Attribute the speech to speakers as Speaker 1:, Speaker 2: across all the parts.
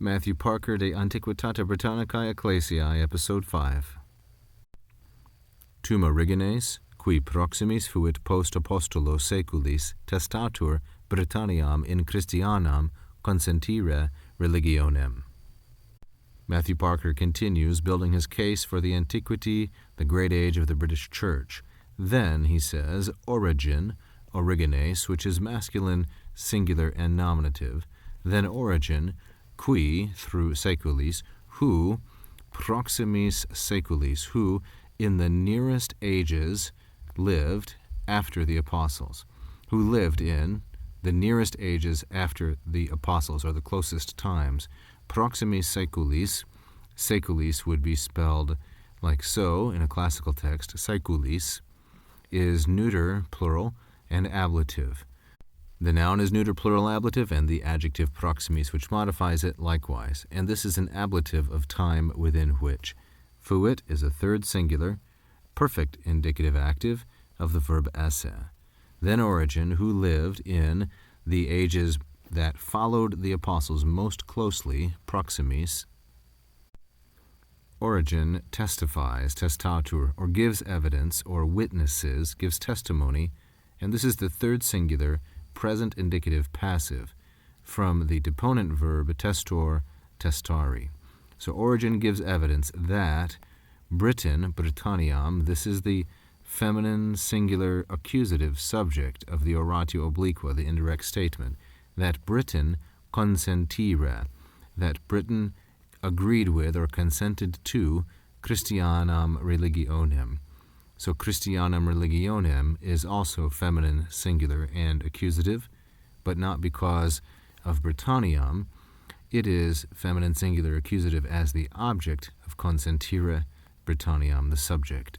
Speaker 1: Matthew Parker de Antiquitate Britannicae Ecclesiae, Episode 5. Tum origines, qui proximis fuit post apostolo seculis testatur Britanniam in Christianam consentire religionem. Matthew Parker continues, building his case for the antiquity, the great age of the British Church. Then, he says, origin, origines, which is masculine, singular, and nominative. Then origin, qui, through seculis, who, proximis seculis, who, in the nearest ages, lived after the apostles, who lived in the nearest ages after the apostles, or the closest times. Proximis seculis, seculis would be spelled like so in a classical text. Seculis is neuter, plural, and ablative. The noun is neuter, plural, ablative, and the adjective proximis, which modifies it, likewise. And this is an ablative of time within which. Fuit is a third singular, perfect indicative active of the verb esse. Then origin, who lived in the ages that followed the apostles most closely, proximis. Origin testifies, testatur, or gives evidence, or witnesses, gives testimony, and this is the third singular, present indicative passive, from the deponent verb testor, testari. So origin gives evidence that Britain, Britanniam, this is the feminine singular accusative subject of the oratio obliqua, the indirect statement, that Britain consentire, that Britain agreed with or consented to Christianam religionem. So Christianam religionem is also feminine singular and accusative, but not because of Britanniam. It is feminine singular accusative as the object of consentire, Britanniam the subject.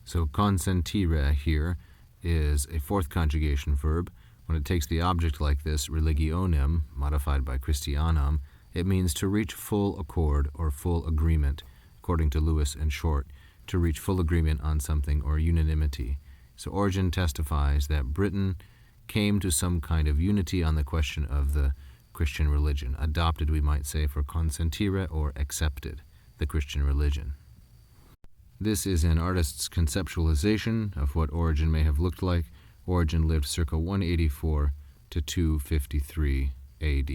Speaker 1: So consentire here is a fourth conjugation verb. When it takes the object like this, religionem, modified by Christianam, it means to reach full accord or full agreement, according to Lewis and Short, to reach full agreement on something or unanimity. So origin testifies that Britain came to some kind of unity on the question of the Christian religion, adopted, we might say, for consentire, or accepted the Christian religion. This is an artist's conceptualization of what Origen may have looked like. Origen lived circa 184 to 253 AD.